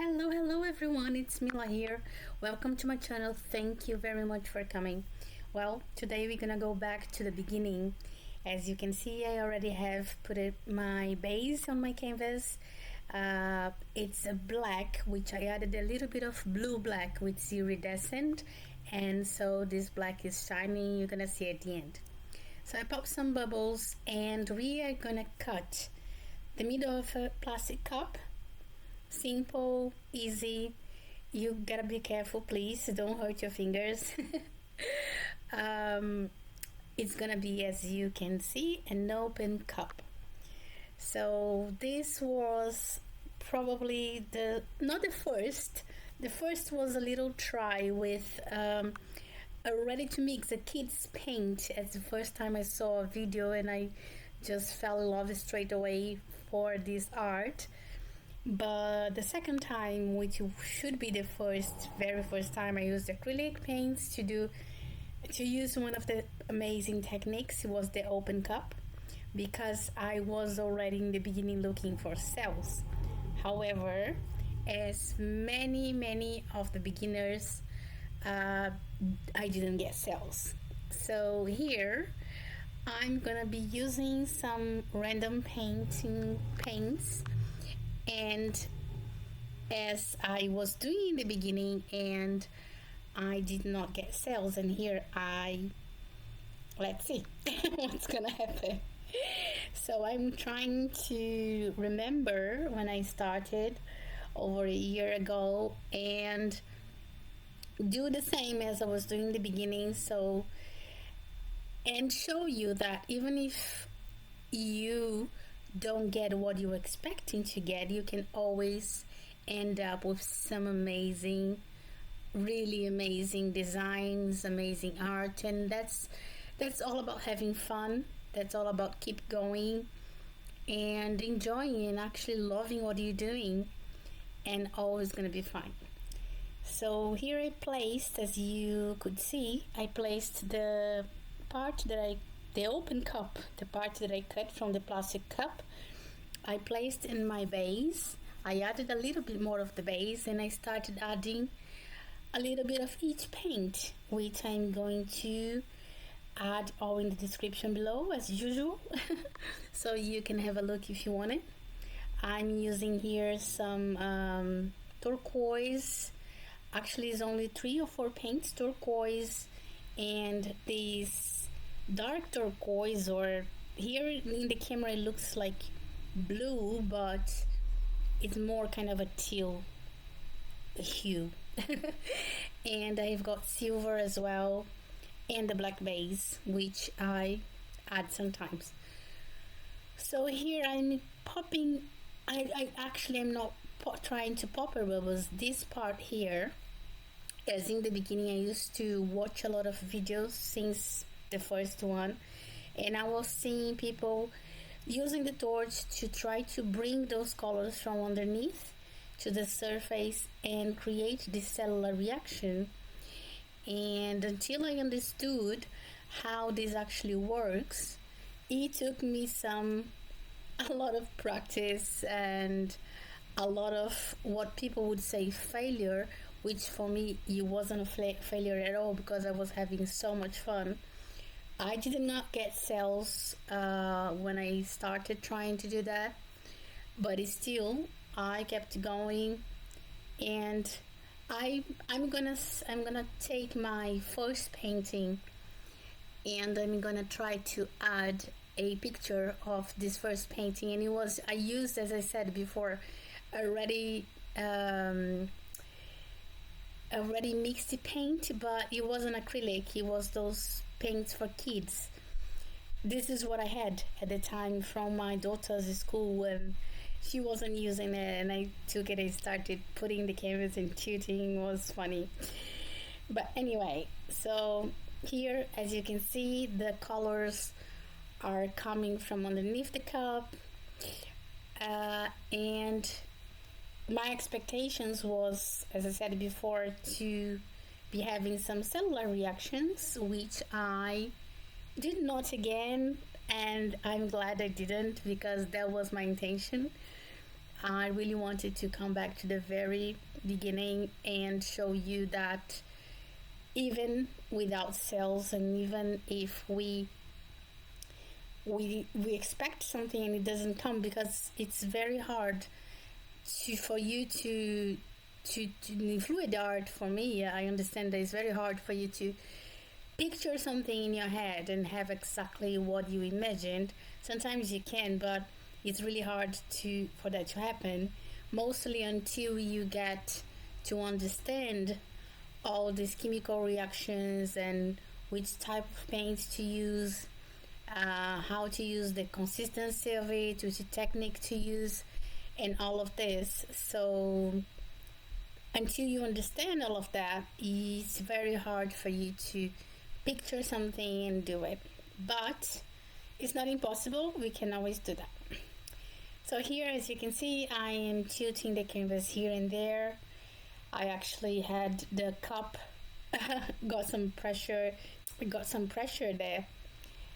Hello everyone, it's Mila here. Welcome to my channel. Thank you very much for coming. Well, today we're gonna go back to the beginning. As you can see, I already have put my base on my canvas. It's a black, which I added a little bit of blue black with iridescent, and so this black is shiny. You're gonna see at the end. So I popped some bubbles, and we are gonna cut the middle of a plastic cup. Simple, easy. You gotta be careful, please. Don't hurt your fingers. It's gonna be, as you can see, an open cup. So this was probably not the first. The first was a little try with a ready to mix, a kids paint. It's the first time I saw a video and I just fell in love straight away for this art. But the second time, which should be the very first time, I used acrylic paints to use one of the amazing techniques. It was the open cup, because I was already in the beginning looking for cells. However, as many of the beginners, I didn't get cells. So here I'm gonna be using some random paints, and as I was doing in the beginning and I did not get cells, and here let's see what's gonna happen. So I'm trying to remember when I started over a year ago and do the same as I was doing in the beginning, and show you that even if you don't get what you're expecting to get, you can always end up with some really amazing designs, amazing art. And that's all about having fun. That's all about keep going and enjoying and actually loving what you're doing, and always gonna be fun. So here I placed, as you could see, I placed the open cup, the part that I cut from the plastic cup, I placed in my base. I added a little bit more of the base, and I started adding a little bit of each paint, which I'm going to add all in the description below as usual. So you can have a look if you want it. I'm using here some turquoise. Actually, it's only 3 or 4 paints: turquoise and these dark turquoise, or here in the camera it looks like blue, but it's more kind of a teal hue. And I've got silver as well, and the black base, which I add sometimes. So here I'm popping. I actually am not trying to pop a bubbles. This part here, as in the beginning, I used to watch a lot of videos since the first one, and I was seeing people using the torch to try to bring those colors from underneath to the surface and create this cellular reaction. And until I understood how this actually works, it took me a lot of practice and a lot of what people would say failure, which for me it wasn't a failure at all, because I was having so much fun. I did not get cells when I started trying to do that, but still I kept going. And I'm gonna take my first painting, and I'm gonna try to add a picture of this first painting. And I used, as I said before, already mixed paint, but it wasn't acrylic. It was those paints for kids. This is what I had at the time from my daughter's school when she wasn't using it, and I took it and started putting the canvas and shooting. It was funny. But anyway, so here, as you can see, the colors are coming from underneath the cup, and my expectations was, as I said before, to be having some cellular reactions, which I did not again, and I'm glad I didn't, because that was my intention. I really wanted to come back to the very beginning and show you that even without sales, and even if we expect something and it doesn't come, because it's very hard for you to fluid art. For me, I understand that it's very hard for you to picture something in your head and have exactly what you imagined. Sometimes you can, but it's really hard for that to happen, mostly until you get to understand all these chemical reactions and which type of paint to use, how to use the consistency of it, which technique to use, and all of this. So until you understand all of that, it's very hard for you to picture something and do it. But it's not impossible. We can always do that. So here, as you can see, I am tilting the canvas here and there. I actually had the cup got some pressure there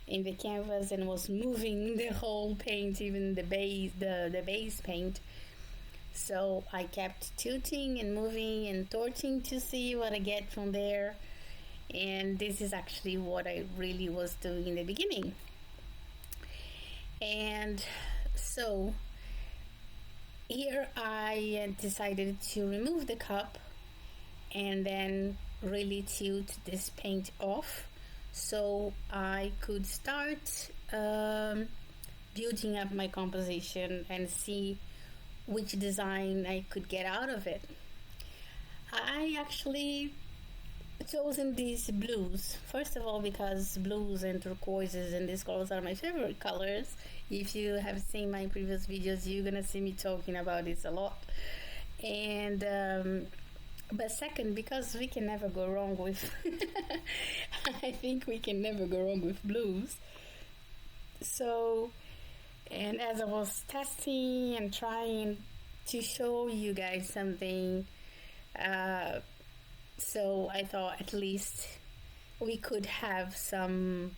in the canvas, and was moving the whole paint, even the base paint. So I kept tilting and moving and torching to see what I get from there. And this is actually what I really was doing in the beginning. And so here I decided to remove the cup and then really tilt this paint off, so I could start building up my composition and see which design I could get out of it. I actually chosen these blues, first of all, because blues and turquoises and these colors are my favorite colors. If you have seen my previous videos, you're gonna see me talking about this a lot. And but second, because we can never go wrong with I think we can never go wrong with blues. So, and as I was testing and trying to show you guys something, so I thought at least we could have some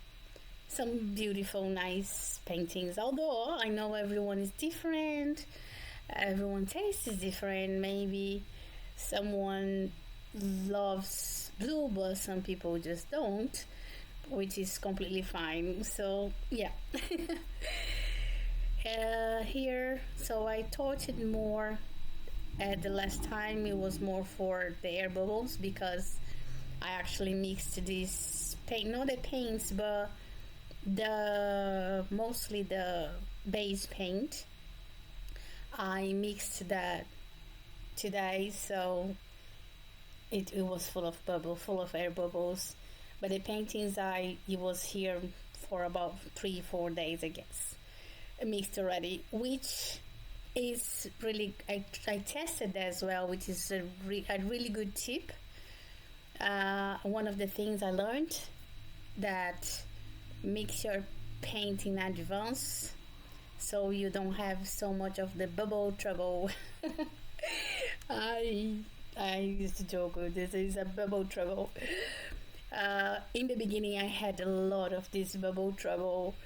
beautiful, nice paintings. Although I know everyone is different, everyone's taste is different. Maybe someone loves blue, but some people just don't, which is completely fine. So yeah. Here, so I torched it more. At the last time, it was more for the air bubbles, because I actually mixed this paint, not the paints, but mostly the base paint. I mixed that today, so it was full of air bubbles. But the paintings, it was here for about 3-4 days, I guess, mixed already, which is really, I tested as well, which is a really good tip. One of the things I learned, that mix your paint in advance, so you don't have so much of the bubble trouble. I used to joke with this is a bubble trouble. In the beginning, I had a lot of this bubble trouble.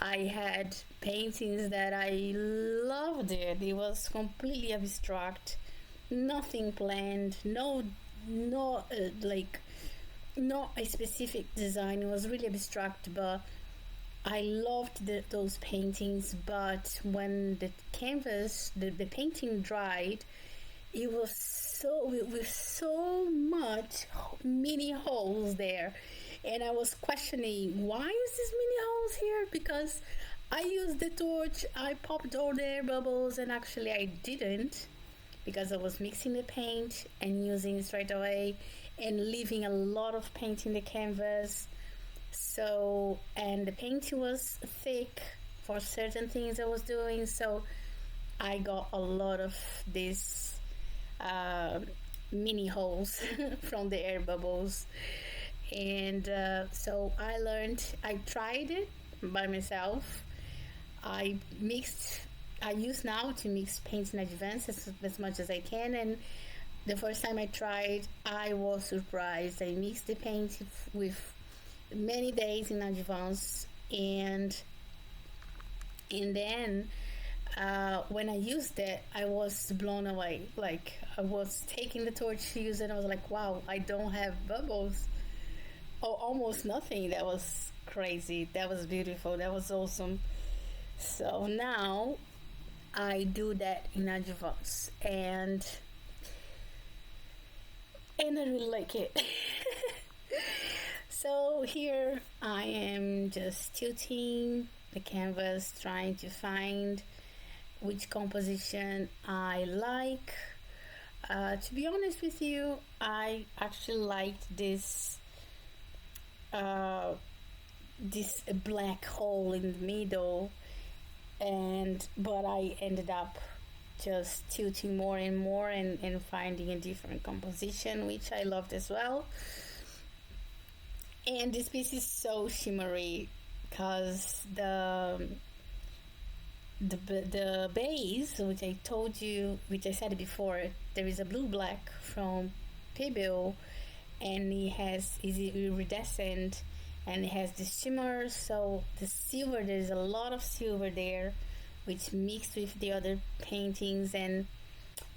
I had paintings that I loved it. It was completely abstract, nothing planned, no like not a specific design. It was really abstract, but I loved those paintings. But when the canvas, the painting dried, it was with so much mini holes there, and I was questioning, why is this mini holes here? Because I used the torch, I popped all the air bubbles, and actually I didn't, because I was mixing the paint and using it straight away and leaving a lot of paint in the canvas. So, and the paint was thick for certain things I was doing, so I got a lot of these mini holes from the air bubbles. And so I tried it by myself. I use now to mix paints in advance as much as I can, and the first time I tried, I was surprised. I mixed the paint with many days in advance, and then When I used it, I was blown away. Like, I was taking the torch to use it, and I was like, wow, I don't have bubbles. Oh, almost nothing. That was crazy. That was beautiful. That was awesome. So now I do that in advance, and I really like it. So here I am just tilting the canvas, trying to find which composition I like. To be honest with you, I actually liked uh, this black hole in the middle, but I ended up just tilting more and more, and finding a different composition, which I loved as well. And this piece is so shimmery because the base, which I told you, which I said before, there is a blue black from Pebble, and it is iridescent, and it has the shimmer. So the silver, there's a lot of silver there, which mixed with the other paintings, and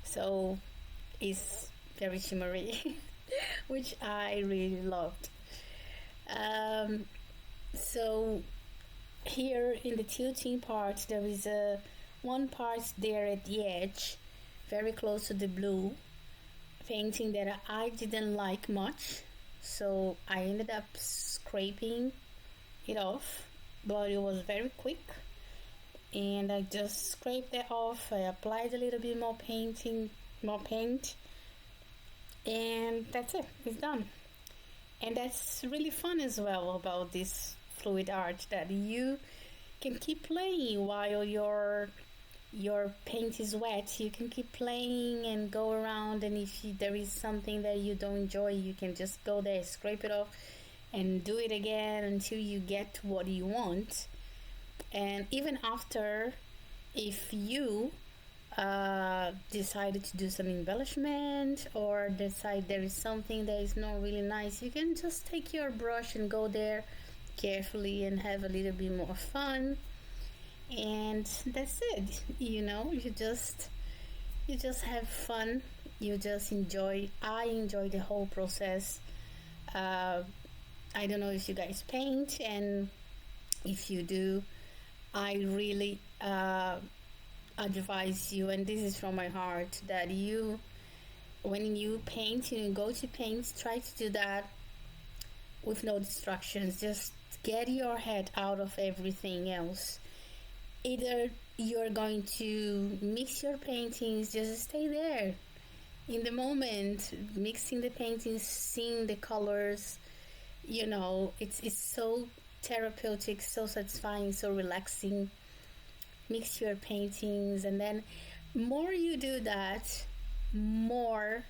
so it's very shimmery, which I really loved. Um, so here in the tilting part, there is a one part there at the edge, very close to the blue painting, that I didn't like much, so I ended up scraping it off, but it was very quick, and I just scraped that off. I applied a little bit more paint, and that's it. It's done. And that's really fun as well about this fluid art, that you can keep playing while your paint is wet. You can keep playing and go around, and if there is something that you don't enjoy, you can just go there, scrape it off, and do it again until you get what you want. And even after, if you decided to do some embellishment, or decide there is something that is not really nice, you can just take your brush and go there carefully and have a little bit more fun, and that's it. You just have fun, you just enjoy. I enjoy the whole process. I don't know if you guys paint, and if you do, I really advise you, and this is from my heart, that when you paint, you go to paint, try to do that with no distractions. Just get your head out of everything else. Either you're going to mix your paintings, just stay there in the moment, mixing the paintings, seeing the colors. It's so therapeutic, so satisfying, so relaxing. Mix your paintings, and then more you do that, more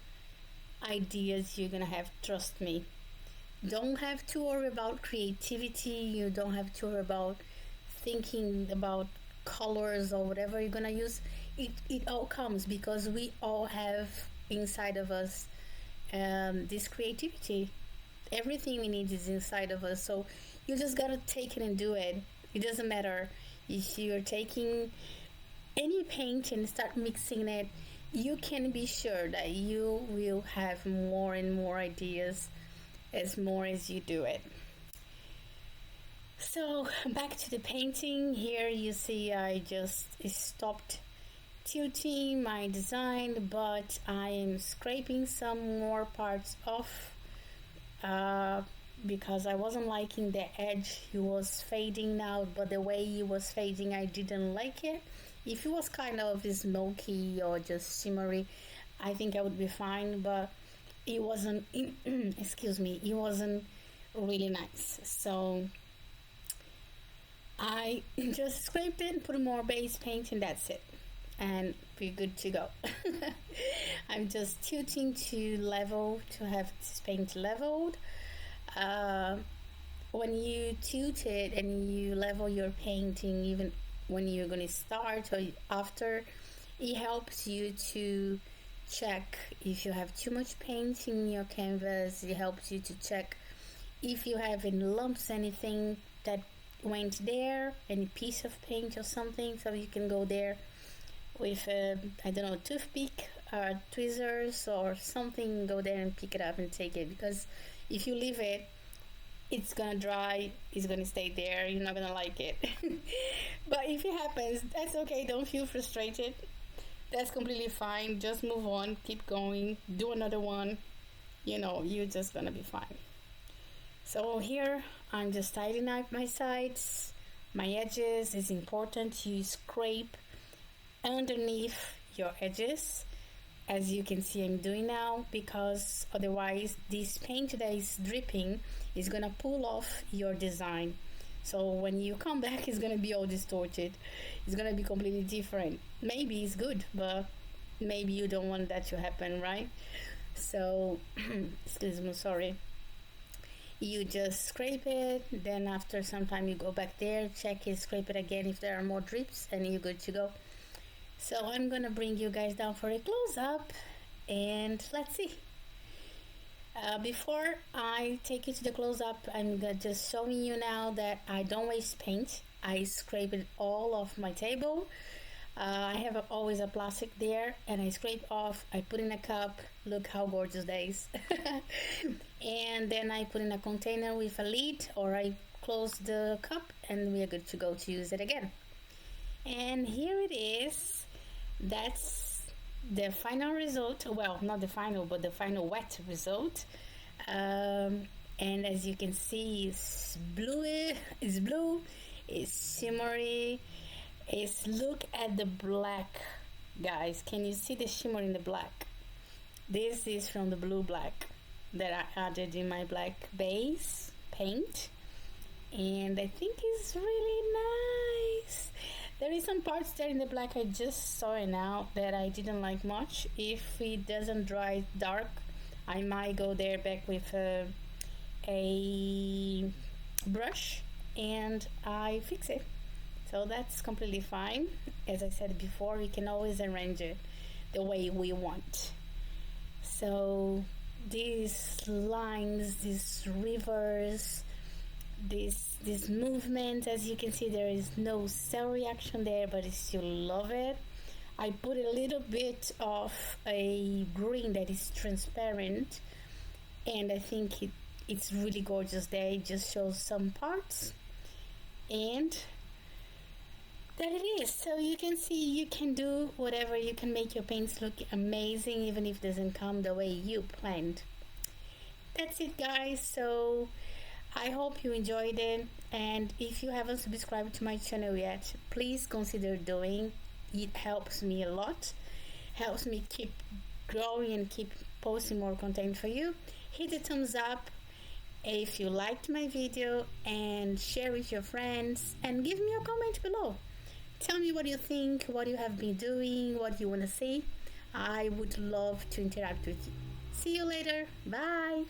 ideas you're gonna have. Trust me. Don't have to worry about creativity. You don't have to worry about thinking about colors or whatever you're gonna use. It all comes because we all have inside of us this creativity. Everything we need is inside of us, so you just gotta take it and do it. It doesn't matter if you're taking any paint and start mixing it. You can be sure that you will have more and more ideas as more as you do it. So back to the painting. Here you see I just stopped tilting my design, but I am scraping some more parts off because I wasn't liking the edge. It was fading now, but the way it was fading, I didn't like it. If it was kind of smoky or just shimmery, I think I would be fine, but it wasn't excuse me, it wasn't really nice. So I just scraped it, put more base paint, and that's it, and we're good to go. I'm just tilting to level, to have this paint leveled. When you tilt it and you level your painting, even when you're going to start or after, it helps you to check if you have too much paint in your canvas. It helps you to check if you have any lumps, anything that went there, any piece of paint or something, so you can go there with I don't know, toothpick or tweezers or something. Go there and pick it up and take it, because if you leave it, it's gonna dry, it's gonna stay there, you're not gonna like it. But if it happens, that's okay, don't feel frustrated, that's completely fine. Just move on, keep going, do another one. You're just gonna be fine. So here I'm just tidying up my sides, my edges. It's important you scrape underneath your edges, as you can see I'm doing now, because otherwise this paint that is dripping is gonna pull off your design. So when you come back, it's gonna be all distorted, it's gonna be completely different. Maybe it's good, but maybe you don't want that to happen, right? So excuse me, sorry. You just scrape it, then after some time you go back there, check it, scrape it again if there are more drips, and you're good to go. So I'm gonna bring you guys down for a close-up, and let's see. Before I take you to the close-up, I'm just showing you now that I don't waste paint. I scrape it all off my table. I have always a plastic there, and I scrape off, I put in a cup. Look how gorgeous that is. And then I put in a container with a lid, or I close the cup, and we are good to go to use it again. And here it is. That's the final result. Well, not the final, but the final wet result. And as you can see, it's blue, it's shimmery. Look at the black, guys. Can you see the shimmer in the black? This is from the blue black that I added in my black base paint, and I think it's really nice. There is some parts there in the black, I just saw it now, that I didn't like much. If it doesn't dry dark, I might go there back with a brush and I fix it. So that's completely fine. As I said before, we can always arrange it the way we want. So these lines, these rivers, this movement, as you can see, there is no cell reaction there, but I still love it. I put a little bit of a green that is transparent, and I think it's really gorgeous there. It just shows some parts, and that it is. So you can see, you can do whatever, you can make your paints look amazing even if it doesn't come the way you planned. That's it, guys. So I hope you enjoyed it, and if you haven't subscribed to my channel yet, please consider doing. It helps me a lot, helps me keep growing and keep posting more content for you. Hit the thumbs up if you liked my video, and share with your friends, and give me a comment below. Tell me what you think, what you have been doing, what you want to see. I would love to interact with you. See you later. Bye.